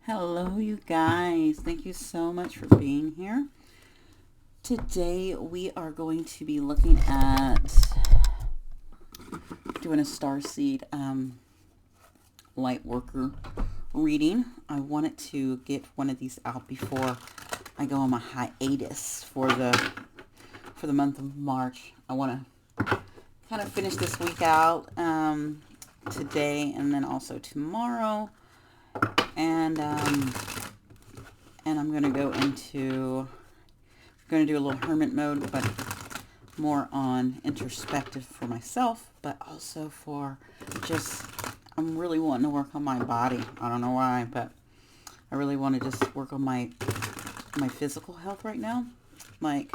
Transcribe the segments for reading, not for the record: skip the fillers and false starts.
Hello, you guys. Thank you so much for being here. Today, we are going to be looking at doing a Starseed light worker reading. I wanted to get one of these out before I go on my hiatus for the month of March. I want to kind of finish this week out today and then also tomorrow. And I'm going to go into, I'm going to do a little hermit mode, but more on introspective for myself, but also for just, I'm really wanting to work on my body. I don't know why, but I really want to just work on my physical health right now. Like,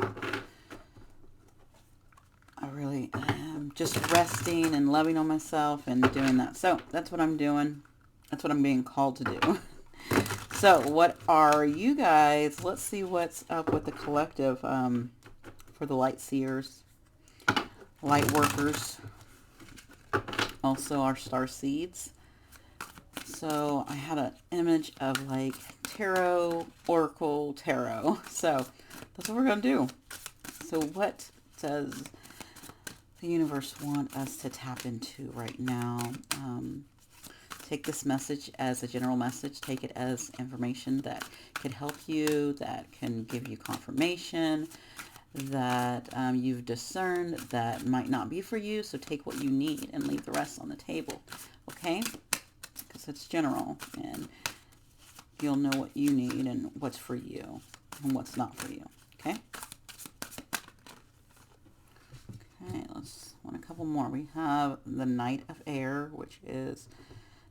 I really am just resting and loving on myself and doing that. So that's what I'm doing. That's what I'm being called to do. So what are you guys? Let's see what's up with the collective for the light seers, light workers, also our star seeds. So I had an image of like tarot, oracle, tarot. So that's what we're going to do. So what does the universe want us to tap into right now? Take this message as a general message. Take it as information that could help you, that can give you confirmation, that you've discerned that might not be for you. So take what you need and leave the rest on the table. Okay? Because it's general and you'll know what you need and what's for you and what's not for you. Okay? Okay, let's want a couple more. We have the Knight of Air, which is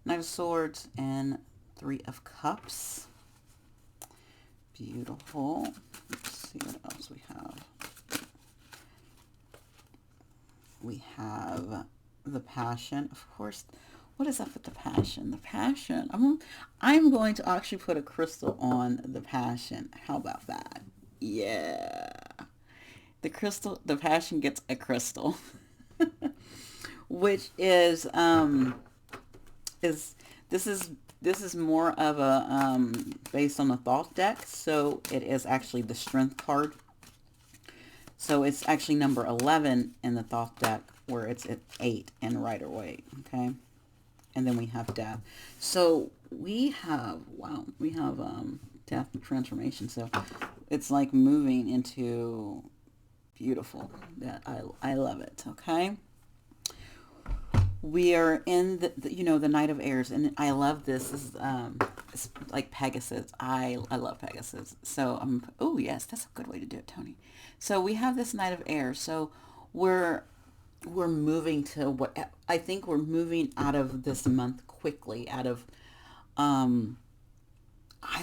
Knight of Swords and Three of Cups. Beautiful. Let's see what else we have. We have the Passion. Of course, what is up with the Passion? The Passion. I'm going to actually put a crystal on the Passion. How about that? Yeah. The Passion gets a crystal. Which is this is more of a based on the thought deck, so it is actually the Strength card. So it's actually number 11 in the thought deck, where it's at 8 in Rider-Waite. Okay, and then we have Death. So we have Death transformation. So it's like moving into beautiful. That I love it. Okay. We are in the Knight of Airs, and I love this. This is it's like Pegasus. I love Pegasus. So oh yes, that's a good way to do it, Tony. So we have this Knight of Air. So we're moving to what I think we're moving out of this month quickly. Out of I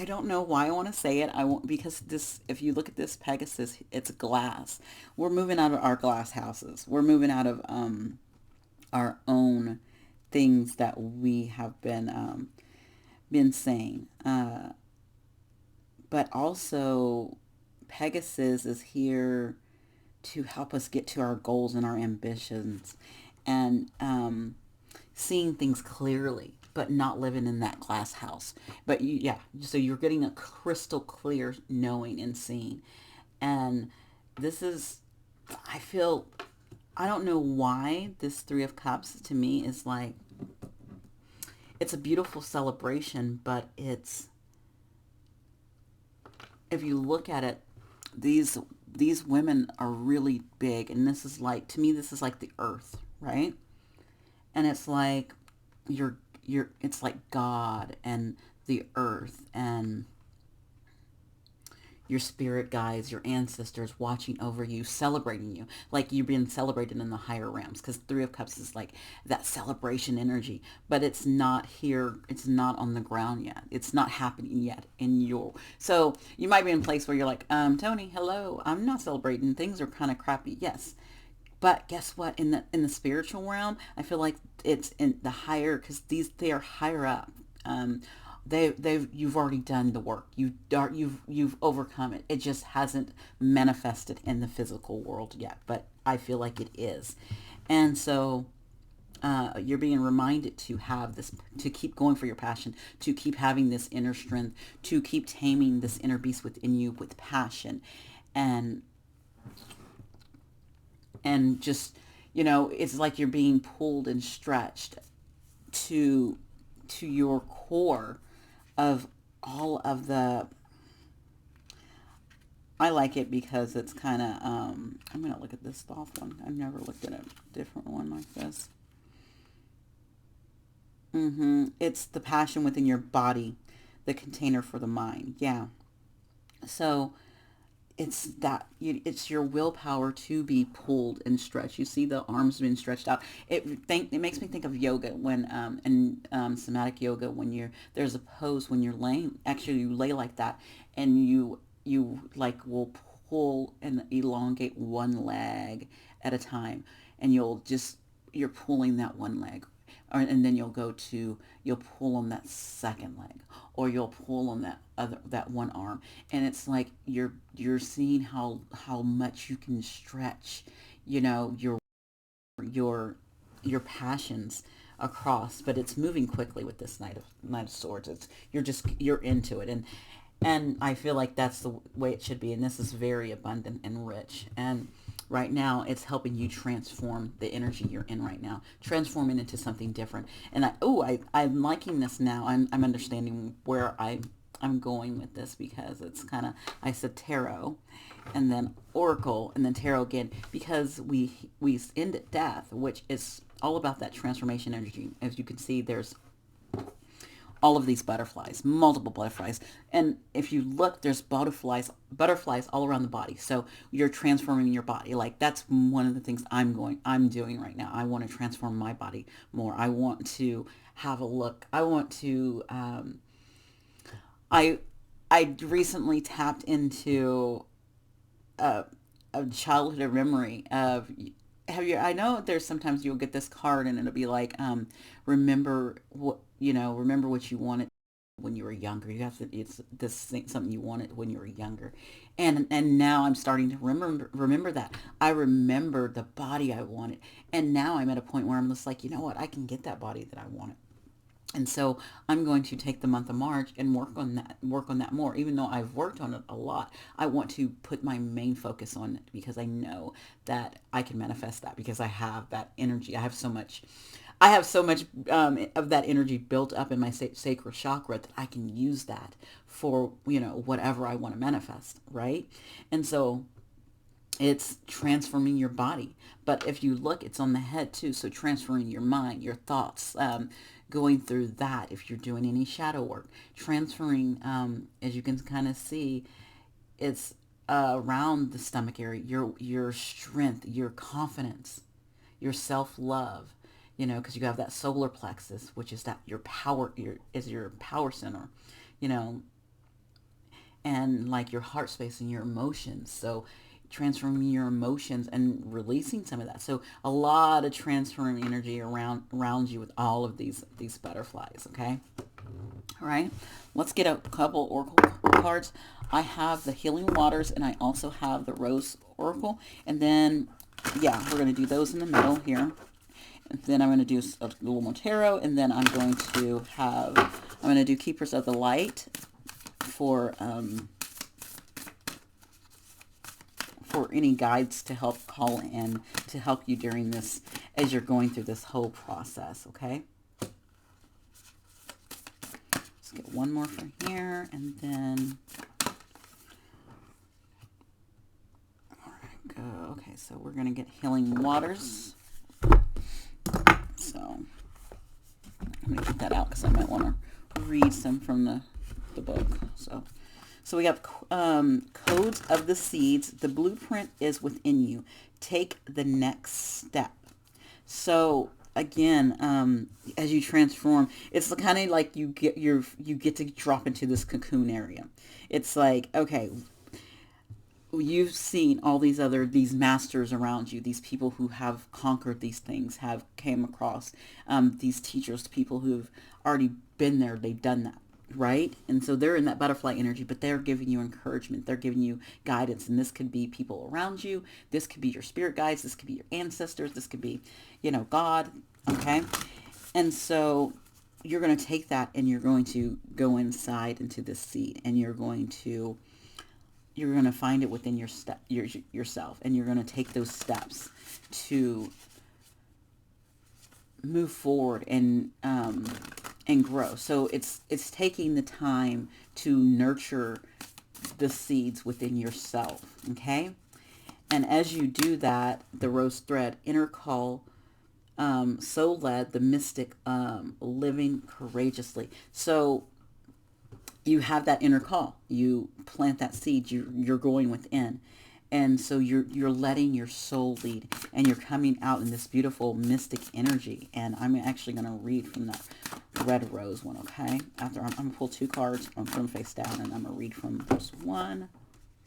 don't know why I want to say it. I won't, because this, if you look at this Pegasus, it's glass. We're moving out of our glass houses. We're moving out of our own things that we have been saying, but also Pegasus is here to help us get to our goals and our ambitions, and seeing things clearly, but not living in that glass house. But so you're getting a crystal clear knowing and seeing, and this is, I don't know why this Three of Cups to me is like, it's a beautiful celebration, but it's, if you look at it, these women are really big, and this is like, to me, this is like the earth, right? And it's like it's like God and the earth and your spirit guides, your ancestors watching over you, celebrating you, like you're being celebrated in the higher realms, because Three of Cups is like that celebration energy, but it's not here, it's not on the ground yet, it's not happening yet in your, so you might be in a place where you're like, Tony, hello, I'm not celebrating, things are kind of crappy. Yes, but guess what, in the spiritual realm, I feel like it's in the higher, because they are higher up. You've already done the work. You've overcome it. It just hasn't manifested in the physical world yet, but I feel like it is. And so you're being reminded to have this, to keep going for your passion, to keep having this inner strength, to keep taming this inner beast within you with passion. And just, it's like you're being pulled and stretched to your core of all of the, I like it because it's kind of, I'm going to look at this soft one. I've never looked at a different one like this. It's the passion within your body, the container for the mind. Yeah. So it's that it's your willpower to be pulled and stretched. You see the arms being stretched out. It makes me think of yoga when in somatic yoga, when there's a pose when you're laying, actually you lay like that, and you like will pull and elongate one leg at a time, and you're pulling that one leg, and then you'll pull on that second leg, or you'll pull on that one arm, and it's like you're seeing how much you can stretch, your your passions across. But it's moving quickly with this Knight of Swords. You're into it, and I feel like that's the way it should be. And this is very abundant and rich. And right now, it's helping you transform the energy you're in right now, transform it into something different. And I'm liking this now. I'm understanding where I'm going with this, because it's kind of, I said tarot, and then oracle, and then tarot again, because we end at death, which is all about that transformation energy. As you can see, there's all of these butterflies, multiple butterflies. And if you look, there's butterflies all around the body. So you're transforming your body. Like, that's one of the things I'm doing right now. I want to transform my body more. I want to have a look. I want to, I recently tapped into a childhood memory of, I know there's sometimes you'll get this card and it'll be like, remember what you wanted when you were younger. You have to, it's this thing, something you wanted when you were younger. And now I'm starting to remember that. I remember the body I wanted. And now I'm at a point where I'm just like, you know what? I can get that body that I wanted. And so I'm going to take the month of March and work on that more. Even though I've worked on it a lot, I want to put my main focus on it, because I know that I can manifest that, because I have that energy. I have so much of that energy built up in my sacral chakra, that I can use that for, whatever I want to manifest, right? And so it's transforming your body. But if you look, it's on the head too. So transferring your mind, your thoughts, going through that. If you're doing any shadow work, transferring, as you can kind of see, it's around the stomach area, your strength, your confidence, your self-love, because you have that solar plexus, which is that your power, your power center, you know, and like your heart space and your emotions. So transforming your emotions and releasing some of that. So a lot of transferring energy around you with all of these butterflies. Okay. All right. Let's get a couple oracle cards. I have the Healing Waters, and I also have the Rose Oracle. And then, yeah, we're going to do those in the middle here. And then I'm going to do a little more tarot, and then I'm going to do Keepers of the Light for any guides to help call in to help you during this, as you're going through this whole process. Okay. Let's get one more from here, and then go. Okay, so we're going to get Healing Waters. So I'm going to keep that out because I might want to read some from the book. So we have Codes of the Seeds. The blueprint is within you. Take the next step. So again, as you transform, it's kind of like you get to drop into this cocoon area. It's like, okay, you've seen all these masters around you, these people who have conquered these things, have came across these teachers, people who've already been there, they've done that, right? And so they're in that butterfly energy, but they're giving you encouragement, they're giving you guidance. And this could be people around you, this could be your spirit guides, this could be your ancestors, this could be, God, Okay. And so you're going to take that and you're going to go inside into this seed, and you're going to find it within yourself, and you're going to take those steps to move forward and grow. So it's taking the time to nurture the seeds within yourself. Okay. And as you do that, the rose thread, inner call, so led the mystic, living courageously. So you have that inner call. You plant that seed. You're going within, and so you're letting your soul lead, and you're coming out in this beautiful mystic energy. And I'm actually going to read from that red rose one. Okay. After I'm going to pull two cards. I'm from face down, and I'm going to read from this one.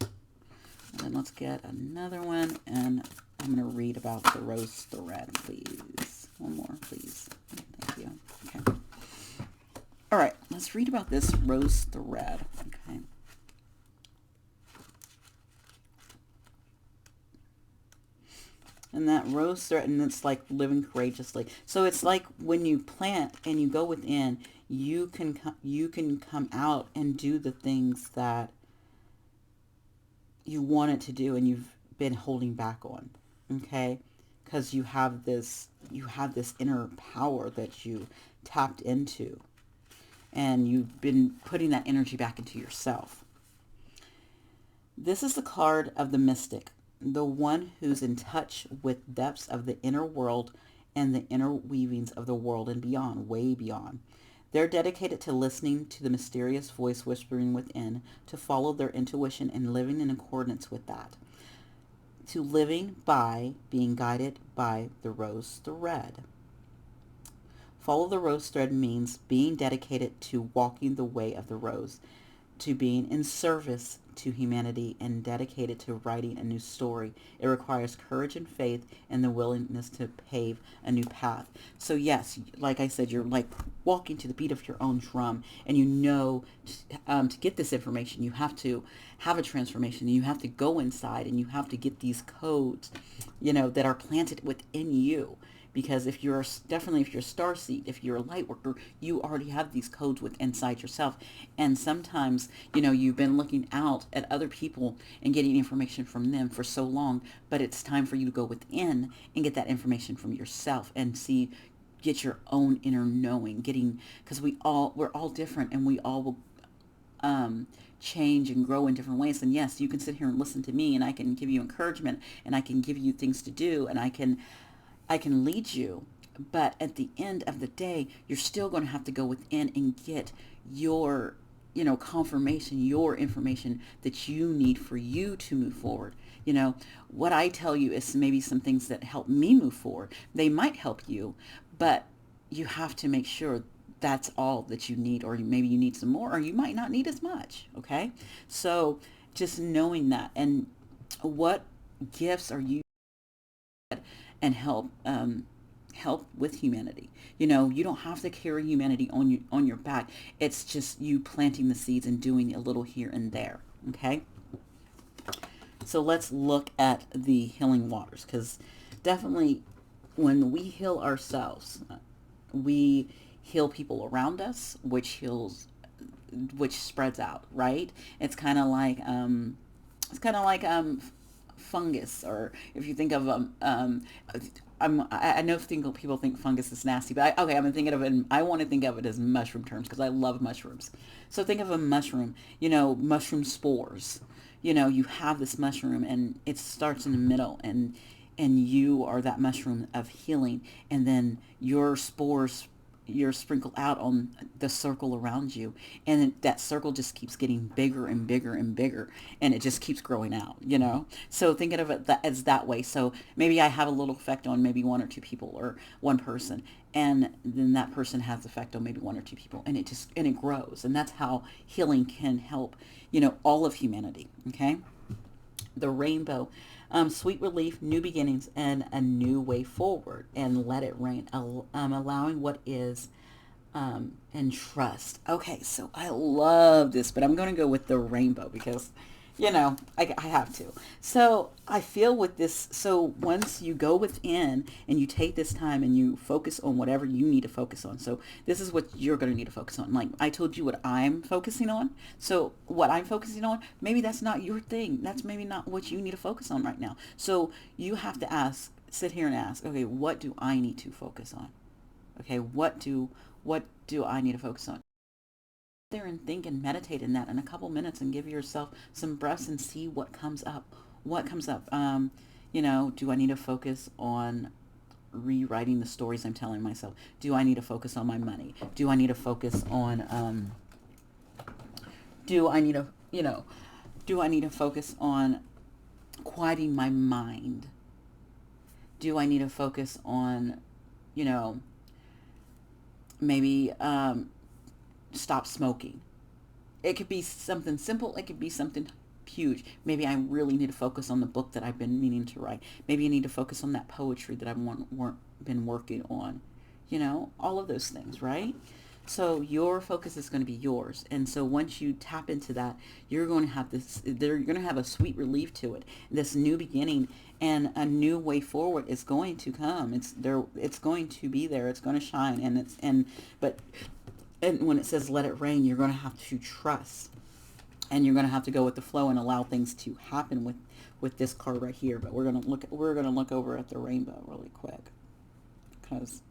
And then let's get another one, and I'm going to read about the rose thread, please. One more, please. Thank you. Okay. All right, let's read about this rose thread. Okay. And that rose thread, and it's like living courageously. So it's like when you plant and you go within, you can come out and do the things that you wanted to do and you've been holding back on. Okay? Because you have this inner power that you tapped into, and you've been putting that energy back into yourself. This is the card of the mystic, the one who's in touch with depths of the inner world and the inner weavings of the world and beyond, way beyond. They're dedicated to listening to the mysterious voice whispering within, to follow their intuition and living in accordance with that, to living by being guided by the rose thread. Follow the rose thread means being dedicated to walking the way of the rose, to being in service to humanity and dedicated to writing a new story. It requires courage and faith and the willingness to pave a new path. So yes, like I said, you're like walking to the beat of your own drum, and to get this information, you have to have a transformation. You have to go inside, and you have to get these codes, that are planted within you. Because if you're Starseed, if you're a light worker, you already have these codes inside yourself. And sometimes, you've been looking out at other people and getting information from them for so long, but it's time for you to go within and get that information from yourself and get your own inner knowing, because we're all different, and we all will change and grow in different ways. And yes, you can sit here and listen to me, and I can give you encouragement, and I can give you things to do, and I can lead you, but at the end of the day, you're still going to have to go within and get your, confirmation, your information that you need for you to move forward. What I tell you is maybe some things that help me move forward. They might help you, but you have to make sure that's all that you need, or maybe you need some more, or you might not need as much. Okay. So just knowing that, and what gifts are you, and help with humanity. You don't have to carry humanity on your back. It's just you planting the seeds and doing a little here and there. Okay. So let's look at the healing waters, because definitely when we heal ourselves, we heal people around us, which spreads out, right? It's kind of like fungus, or if you think of I know people think fungus is nasty, but I'm thinking of it. I want to think of it as mushroom terms, because I love mushrooms. So think of a mushroom, mushroom spores. You have this mushroom, and it starts in the middle, and you are that mushroom of healing, and then your spores, you're sprinkled out on the circle around you, and that circle just keeps getting bigger and bigger and bigger, and it just keeps growing out. So thinking of it as that way. So maybe I have a little effect on maybe one or two people, or one person, and then that person has effect on maybe one or two people, and it grows. And that's how healing can help all of humanity. Okay. The rainbow, sweet relief, new beginnings, and a new way forward. And let it rain, allowing what is, and trust. Okay, so I love this, but I'm going to go with the rainbow, because You know, I have to. So I feel with this, so once you go within and you take this time and you focus on whatever you need to focus on. So this is what you're going to need to focus on. Like I told you what I'm focusing on. So what I'm focusing on, maybe that's not your thing. That's maybe not what you need to focus on right now. So you have to ask, sit here and ask, okay, what do I need to focus on? Okay, what do I need to focus on? There and think and meditate in that in a couple minutes and give yourself some breaths and see what comes up. What comes up? Do I need to focus on rewriting the stories I'm telling myself? Do I need to focus on my money? Do I need to focus on, do I need to, do I need to focus on quieting my mind? Do I need to focus on, you know, maybe stop smoking? It could be something simple. It could be something huge. Maybe I really need to focus on the book that I've been meaning to write. Maybe I need to focus on that poetry that I've been working on. All of those things, right? So your focus is going to be yours. And so once you tap into that, you're going to have you're going to have a sweet relief to it. This new beginning and a new way forward is going to come. It's there. It's going to be there. It's going to shine. And when it says let it rain, you're going to have to trust, and you're going to have to go with the flow and allow things to happen with this card right here. But we're going to look over at the rainbow really quick, because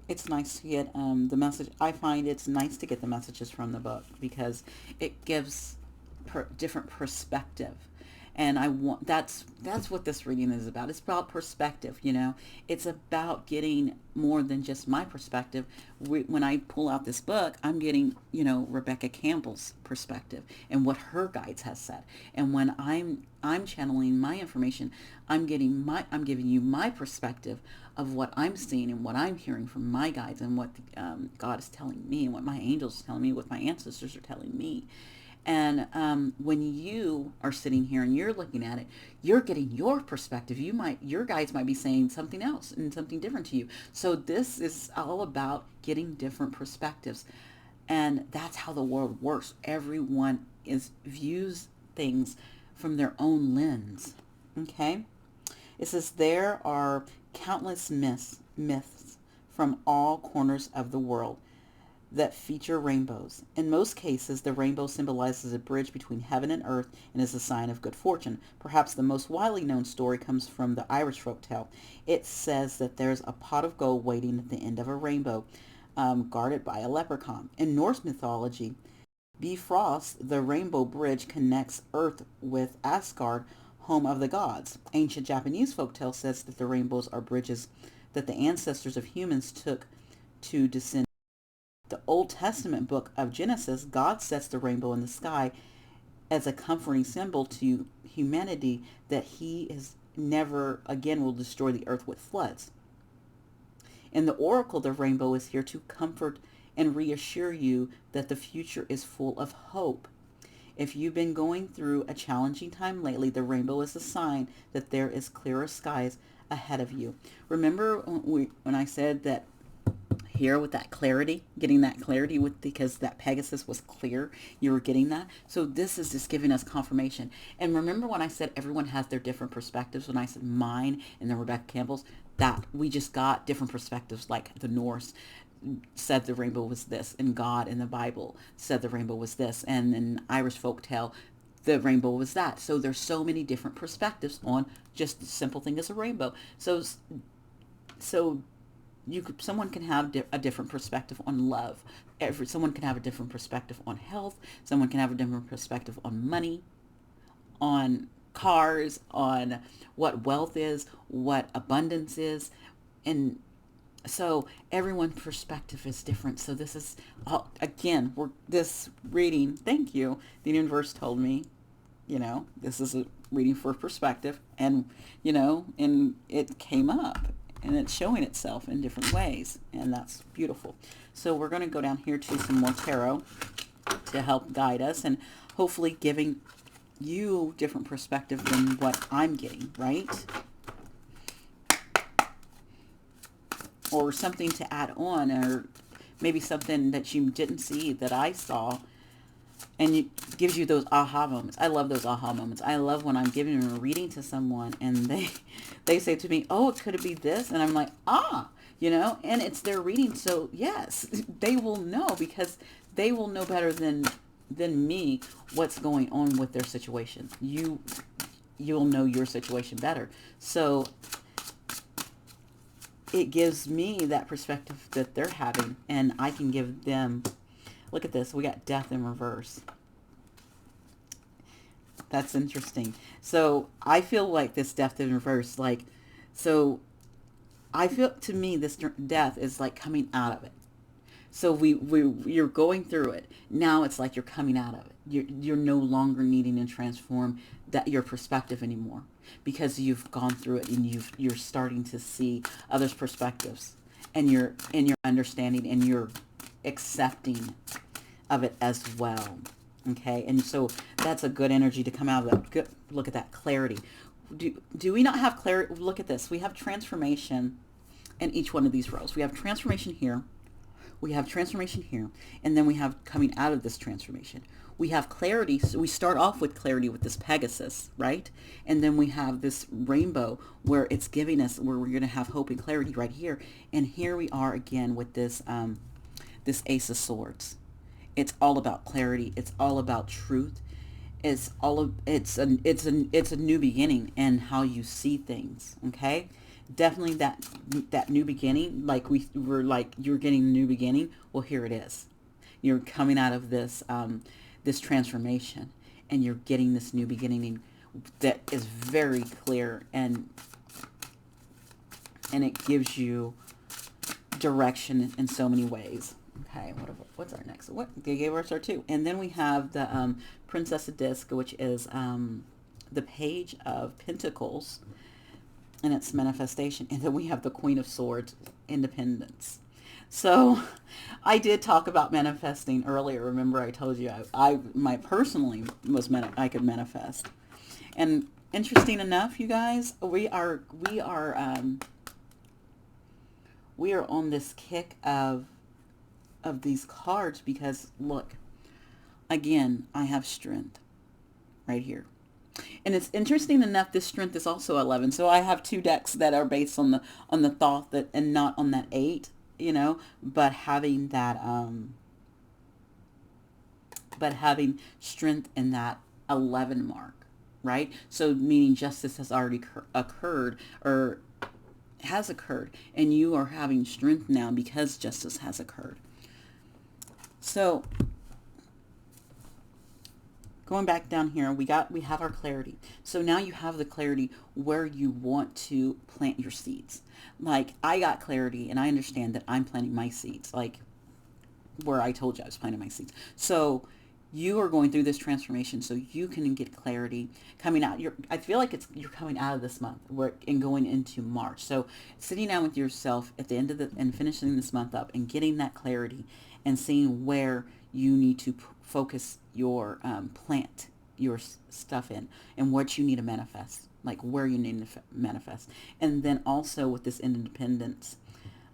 it's nice to get the message. I find it's nice to get the messages from the book because it gives different perspective. And that's what this reading is about. It's about perspective. It's about getting more than just my perspective. When I pull out this book, I'm getting Rebecca Campbell's perspective and what her guides has said. And when I'm channeling my information, I'm giving you my perspective of what I'm seeing and what I'm hearing from my guides, and what God is telling me, and what my angels are telling me, what my ancestors are telling me. And when you are sitting here and you're looking at it, you're getting your perspective. Your guides might be saying something else and something different to you. So this is all about getting different perspectives. And that's how the world works. Everyone views things from their own lens. Okay? It says there are countless myths from all corners of the world that feature rainbows. In most cases, the rainbow symbolizes a bridge between heaven and earth and is a sign of good fortune. Perhaps the most widely known story comes from the Irish folktale. It says that there's a pot of gold waiting at the end of a rainbow, guarded by a leprechaun. In Norse mythology, Bifrost, the rainbow bridge, connects earth with Asgard, home of the gods. Ancient Japanese folktale says that the rainbows are bridges that the ancestors of humans took to descend. The Old Testament book of Genesis, God sets the rainbow in the sky as a comforting symbol to humanity that he is never again will destroy the earth with floods. In the oracle, the rainbow is here to comfort and reassure you that the future is full of hope. If you've been going through a challenging time lately, the rainbow is a sign that there is clearer skies ahead of you. Remember when I said that here with that clarity, getting that clarity because that Pegasus was clear, you were getting that. So this is just giving us confirmation. And remember when I said everyone has their different perspectives, when I said mine and then Rebecca Campbell's, that we just got different perspectives. Like the Norse said the rainbow was this, and God in the Bible said the rainbow was this, and in Irish folktale the rainbow was that. So there's so many different perspectives on just the simple thing as a rainbow. So someone can have a different perspective on love. Someone can have a different perspective on health. Someone can have a different perspective on money, on cars, on what wealth is, what abundance is. And so everyone's perspective is different. So this is, again, this reading, thank you. The universe told me, this is a reading for perspective. And, and it came up. And it's showing itself in different ways, and that's beautiful. So we're going to go down here to some more tarot to help guide us, and hopefully giving you different perspective than what I'm getting, right? Or something to add on, or maybe something that you didn't see that I saw. and it gives you those aha moments. I love those aha moments. I love when I'm giving a reading to someone and they say to me, oh, could it be this? And I'm like, ah, and it's their reading. So yes, they will know, because they will know better than me what's going on with their situation. You'll know your situation better. So it gives me that perspective that they're having, and I can give them, look at this, we got death in reverse. That's interesting. So I feel like this death in reverse, so I feel, to me, this death is like coming out of it. So you're going through it. Now it's like you're coming out of it. You're no longer needing to transform your perspective anymore, because you've gone through it, and you're starting to see others' perspectives, and you're understanding, and you're accepting of it as well. Okay, and so that's a good energy to come out of that. Good, look at that clarity. Do we not have clarity? Look at this. We have transformation in each one of these rows. We have transformation here. We have transformation here, and then we have coming out of this transformation. We have clarity, so we start off with clarity with this Pegasus, right? And then we have this rainbow where it's giving us, where we're going to have hope and clarity right here. And here we are again with this this Ace of Swords. It's all about clarity. It's all about truth. It's a new beginning and how you see things. Okay, definitely that new beginning. Like we were like, you're getting a new beginning. Well, here it is. You're coming out of this this transformation, and you're getting this new beginning that is very clear, and it gives you direction in so many ways. Okay, what's our next? What they gave us our two, and then we have the Princess of Disc, which is the Page of Pentacles, and its manifestation, and then we have the Queen of Swords, Independence. So, I did talk about manifesting earlier. Remember, I told you I my personally I could manifest, and interesting enough, you guys, we are on this kick of these cards, because look, again, I have strength right here. And it's interesting enough, this strength is also 11. So I have two decks that are based on the thought that, and not on that 8, but having that but having strength in that 11 mark, right? So meaning justice has already occurred, or has occurred, and you are having strength now because justice has occurred. So going back down here, we have our clarity. So now you have the clarity where you want to plant your seeds. Like, I got clarity, and I understand that I'm planting my seeds, like where I told you I was planting my seeds. So you are going through this transformation, so you can get clarity coming out. I feel like you're coming out of this month and going into March. So sitting down with yourself at the end of and finishing this month up, and getting that clarity, and seeing where you need to focus your plant your stuff in, and what you need to manifest, like where you need to manifest. And then also with this independence,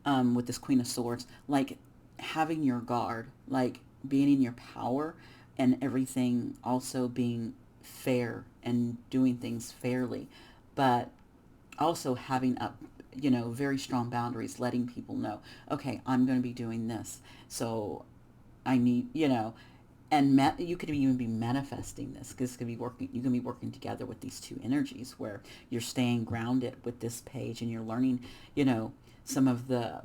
with this Queen of Swords, like having your guard, like being in your power, and everything also being fair and doing things fairly, but also having very strong boundaries, letting people know, okay, I'm going to be doing this, so I need, and you could even be manifesting this, because you can be working together with these two energies, where you're staying grounded with this page, and you're learning, some of the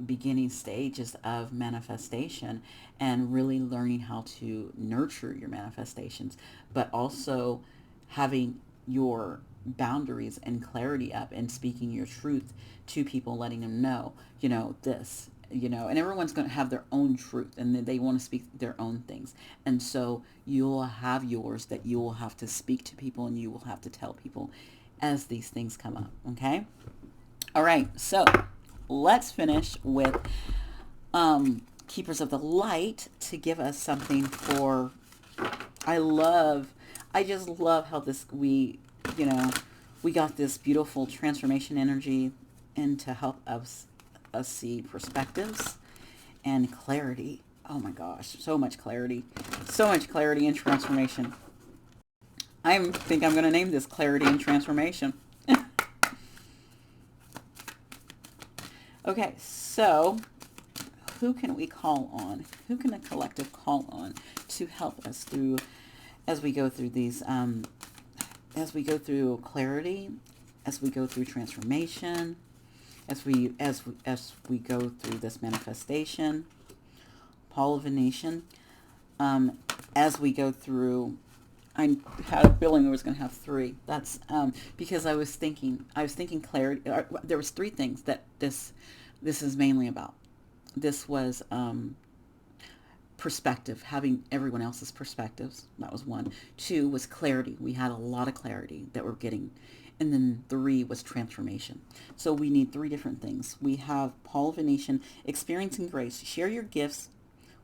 beginning stages of manifestation, and really learning how to nurture your manifestations, but also having your boundaries and clarity up, and speaking your truth to people, letting them know, this, and everyone's going to have their own truth, and they want to speak their own things. And so you'll have yours that you will have to speak to people, and you will have to tell people as these things come up. Okay. All right. So let's finish with Keepers of the Light to give us something for, I just love how we got this beautiful transformation energy, and to help us see perspectives and clarity. oh my gosh, so much clarity. So much clarity and transformation. I think I'm going to name this Clarity and Transformation. Okay, so who can we call on? Who can the collective call on to help us through as we go through these, as we go through clarity, as we go through transformation, as we go through this manifestation, Paul of Venetian, as we go through. I had a feeling I was going to have three. That's because I was thinking clarity. There was three things that this is mainly about. This was perspective, having everyone else's perspectives. That was one. Two was clarity. We had a lot of clarity that we're getting. And then three was transformation. So we need three different things. We have Paul Venetian, experiencing grace. Share your gifts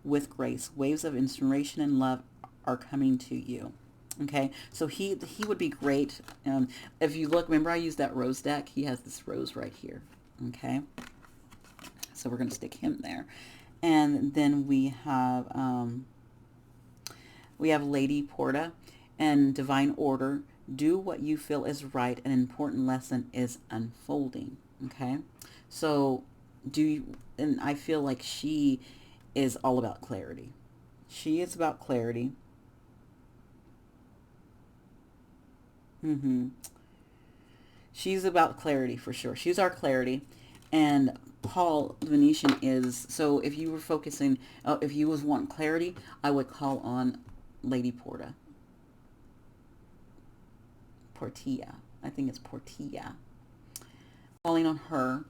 with grace. Waves of inspiration and love are coming to you. Okay, so he would be great. If you look, remember I used that rose deck? He has this rose right here. Okay, so we're going to stick him there. And then we have Lady Porta and Divine Order. Do what you feel is right. An important lesson is unfolding. Okay, so and I feel like she is all about clarity. She is about clarity. Mm-hmm. She's about clarity for sure. She's our clarity. And Paul Venetian is, so if you were focusing, if you was wanting clarity, I would call on Lady Porta. Portia. I think it's Portia. Calling on her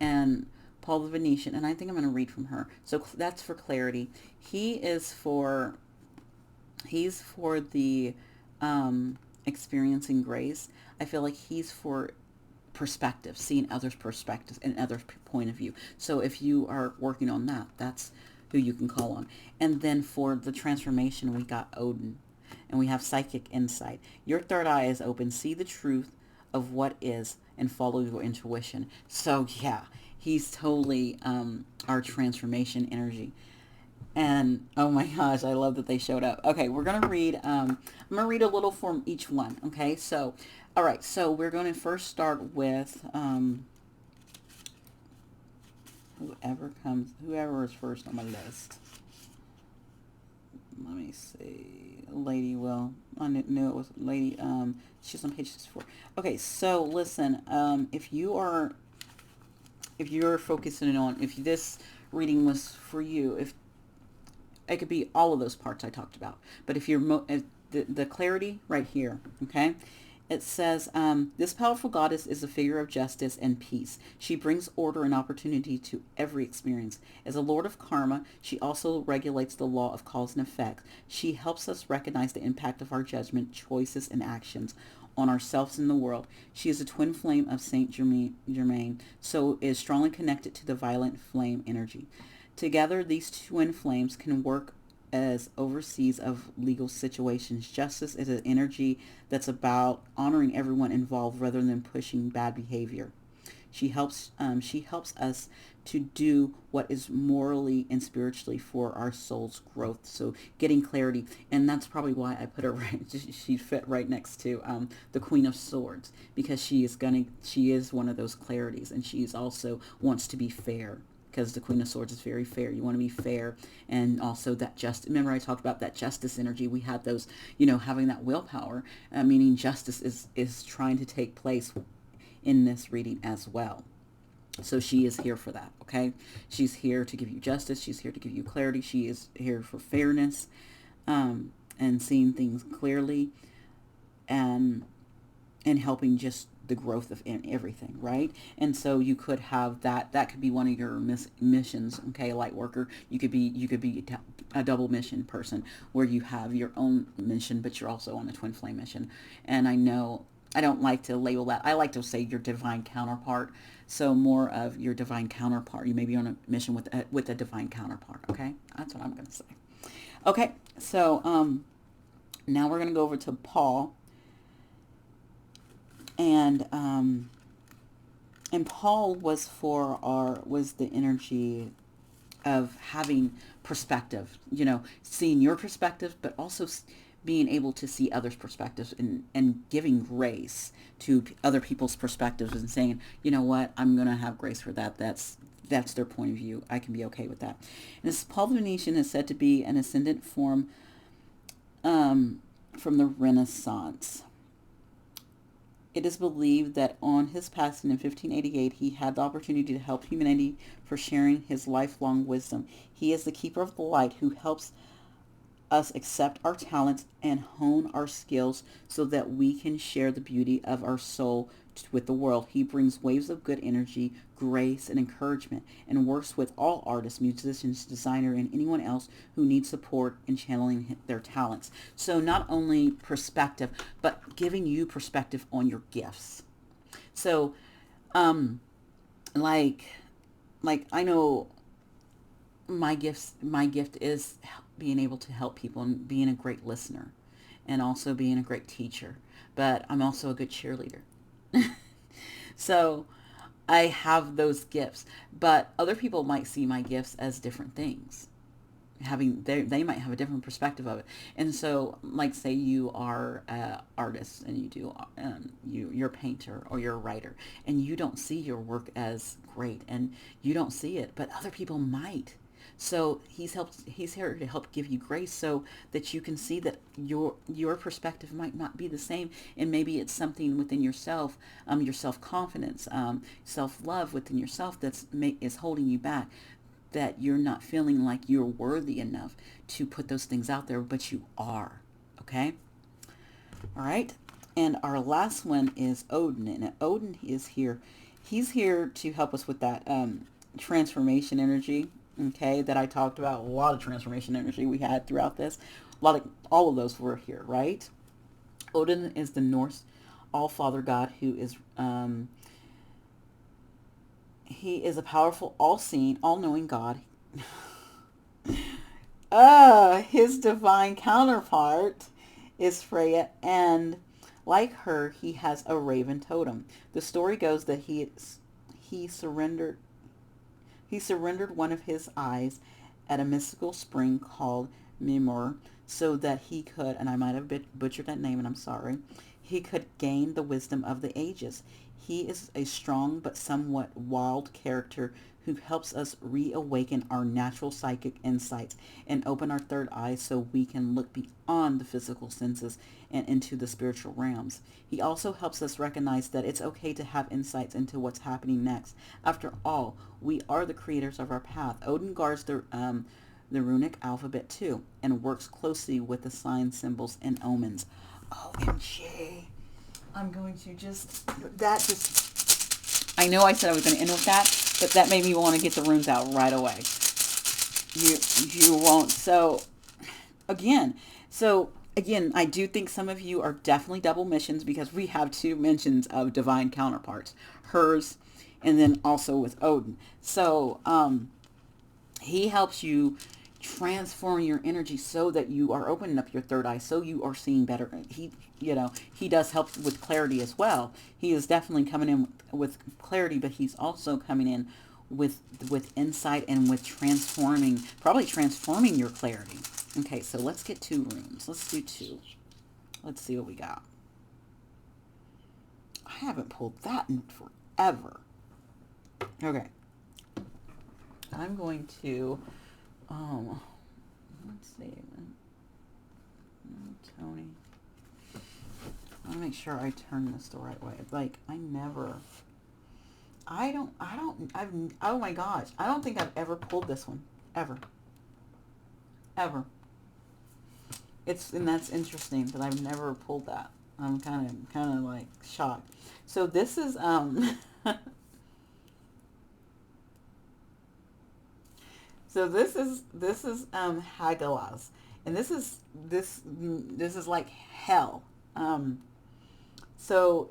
and Paul the Venetian. And I think I'm going to read from her. So that's for clarity. He's for the experiencing grace. I feel like he's for perspective, seeing others' perspectives and others' point of view. So if you are working on that, that's who you can call on. And then for the transformation, we got Odin, and we have psychic insight. Your third eye is open. See the truth of what is and follow your intuition. So yeah, he's totally our transformation energy. And oh my gosh, I love that they showed up. Okay, we're gonna read. I'm gonna read a little from each one. Okay, so all right, so we're going to first start with whoever is first on my list. Let me see, Lady Will. I knew it was Lady. She's on page 64. Okay, so listen. If you're focusing on, if this reading was for you, if it could be all of those parts I talked about. But if you're the clarity right here, okay, it says, this powerful goddess is a figure of justice and peace. She brings order and opportunity to every experience. As a lord of karma, she also regulates the law of cause and effect. She helps us recognize the impact of our judgment, choices, and actions on ourselves and the world. She is a twin flame of Saint Germain, so is strongly connected to the violet flame energy. Together, these twin flames can work as overseers of legal situations. Justice is an energy that's about honoring everyone involved rather than pushing bad behavior. She helps us to do what is morally and spiritually for our soul's growth. So getting clarity, and that's probably why I put her right. She fit right next to the Queen of Swords, because she is one of those clarities, and she's also wants to be fair. Because the Queen of Swords is very fair. You want to be fair. And also that remember I talked about that justice energy. We had those, having that willpower, meaning justice is trying to take place in this reading as well. So she is here for that, okay? She's here to give you justice. She's here to give you clarity. She is here for fairness, and seeing things clearly, and helping just the growth of everything, right? And so you could have that could be one of your missions, okay? Light worker, you could be a double mission person where you have your own mission, but you're also on a twin flame mission. And I know I don't like to label that. I like to say your divine counterpart. So more of your divine counterpart. You may be on a mission with a divine counterpart, okay? That's what I'm going to say. Okay, so now we're going to go over to Paul. And Paul was the energy of having perspective, you know, seeing your perspective, but also being able to see others' perspectives, and giving grace to other people's perspectives and saying, you know what, I'm going to have grace for that. That's their point of view. I can be okay with that. And this Paul the Venetian is said to be an ascendant form from the Renaissance. It is believed that on his passing in 1588, he had the opportunity to help humanity for sharing his lifelong wisdom. He is the keeper of the light who helps us accept our talents and hone our skills so that we can share the beauty of our soul with the world. He brings waves of good energy, grace, and encouragement, and works with all artists, musicians, designers, and anyone else who needs support in channeling their talents. So not only perspective, but giving you perspective on your gifts. So, um, like, I know my gift is being able to help people and being a great listener and also being a great teacher, but I'm also a good cheerleader. So I have those gifts, but other people might see my gifts as different things. They might have a different perspective of it. And so, like, say you are an artist and you do you're a painter or you're a writer, and you don't see your work as great, and you don't see it, but other people might. So he's here to help give you grace so that you can see that your perspective might not be the same, and maybe it's something within yourself, your self-confidence, self-love within yourself is holding you back, that you're not feeling like you're worthy enough to put those things out there, but you are. Okay? All right. And our last one is Odin. And Odin is here. He's here to help us with that transformation energy. Okay, that I talked about. A lot of transformation energy we had throughout this. All of those were here, right? Odin is the Norse all-father god who is he is a powerful, all-seeing, all-knowing god. His divine counterpart is Freya, and like her, he has a raven totem. The story goes that he surrendered one of his eyes at a mystical spring called Mimor so that he could, and I might have butchered that name and I'm sorry, he could gain the wisdom of the ages. He is a strong but somewhat wild character who helps us reawaken our natural psychic insights and open our third eye so we can look beyond the physical senses and into the spiritual realms. He also helps us recognize that it's okay to have insights into what's happening next. After all, we are the creators of our path. Odin guards the runic alphabet too, and works closely with the signs, symbols, and omens. OMG. I'm going to I know I said I was going to end with that, but that made me want to get the runes out right away. You won't. Again, I do think some of you are definitely double missions because we have two mentions of divine counterparts, hers, and then also with Odin. So, he helps you transform your energy so that you are opening up your third eye, so you are seeing better. He does help with clarity as well. He is definitely coming in with clarity, but he's also coming in with insight and with probably transforming your clarity. Okay, so let's get 2 runes. Let's do 2. Let's see what we got. I haven't pulled that in forever. Okay. I'm going to, let's see, Tony. I want to make sure I turn this the right way. Oh my gosh, I don't think I've ever pulled this one, ever. And that's interesting that I've never pulled that. I'm kind of like shocked. So this is, So this is Hagalaz, and this is like hell. So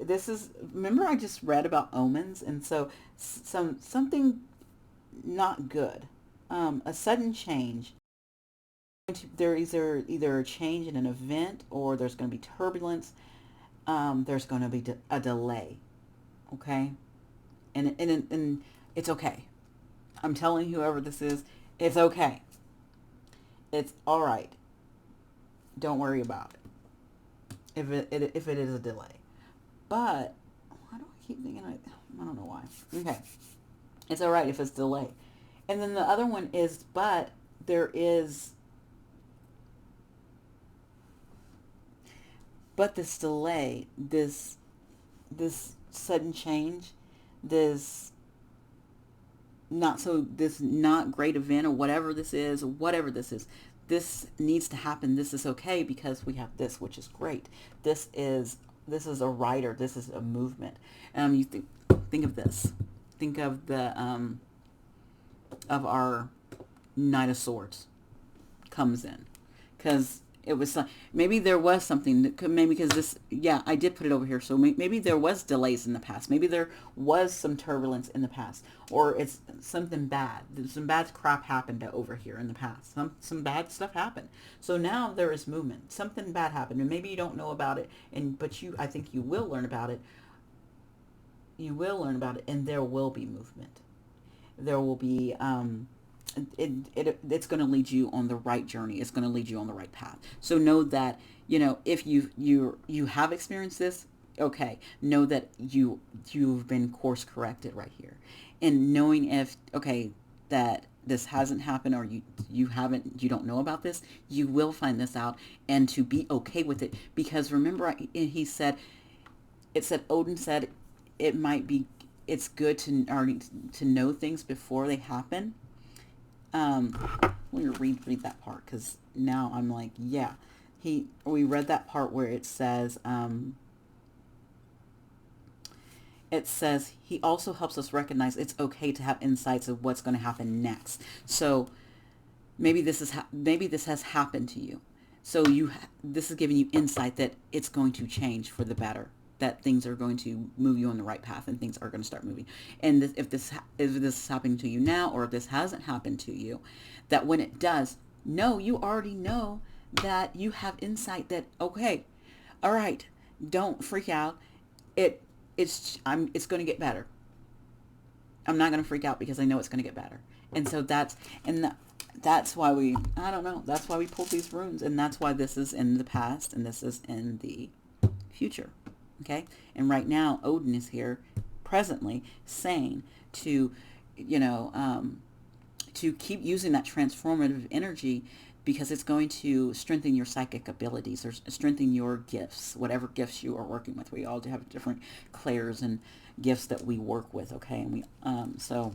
remember I just read about omens, and so something not good, a sudden change. There either a change in an event, or there's going to be turbulence. There's going to be a delay. Okay, and it's okay. I'm telling whoever this is, It's okay. It's all right. Don't worry about it if it is a delay. But why do I keep thinking I don't know why. Okay. It's all right if it's delayed. And then the other one is, but there is, but this delay, this sudden change, this this not great event or whatever this needs to happen. This is okay because we have this, which is great. This is a rider. This is a movement. You think of this. Think of the of our Knight of Swords comes in, because it was maybe there was something that could, maybe because this, yeah, I did put it over here, so maybe there was delays in the past, maybe there was some turbulence in the past, or it's something bad, some bad crap happened over here in the past, some bad stuff happened, so now there is movement, something bad happened, and maybe you don't know about it, but I think you will learn about it. You will learn about it, and there will be movement. There will be it's going to lead you on the right journey. It's going to lead you on the right path. So know that, if you have experienced this, okay, know that you've been course corrected right here. And knowing if, okay, that this hasn't happened, or you don't know about this, you will find this out, and to be okay with it, because remember, Odin said it's good to know things before they happen. Let me read that part, because now I'm like, yeah, we read that part where it says he also helps us recognize it's okay to have insights of what's going to happen next. So maybe this has happened to you, so this is giving you insight that it's going to change for the better, that things are going to move you on the right path, and things are going to start moving. And if this is happening to you now, or if this hasn't happened to you, that when it does, you already know that you have insight that, okay, all right, don't freak out. It's going to get better. I'm not going to freak out because I know it's going to get better. And so that's why that's why we pulled these runes, and that's why this is in the past and this is in the future. Okay, and right now Odin is here presently saying to keep using that transformative energy, because it's going to strengthen your psychic abilities, or strengthen your gifts, whatever gifts you are working with. We all do have different clairs and gifts that we work with, okay? And so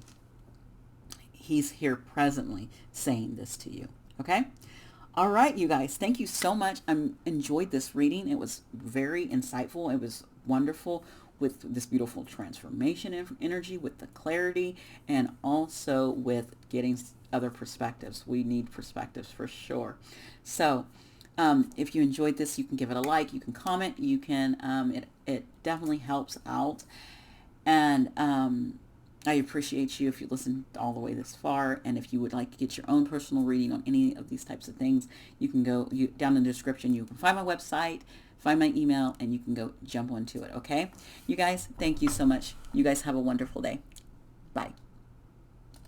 he's here presently saying this to you, okay? All right, you guys, thank you so much. I enjoyed this reading. It was very insightful. It was wonderful, with this beautiful transformation energy, with the clarity, and also with getting other perspectives. We need perspectives for sure. So if you enjoyed this, you can give it a like, you can comment, you can, it definitely helps out. And I appreciate you if you listened all the way this far. And if you would like to get your own personal reading on any of these types of things, you can go down in the description. You can find my website, find my email, and you can go jump onto it. Okay, you guys, thank you so much. You guys have a wonderful day. Bye.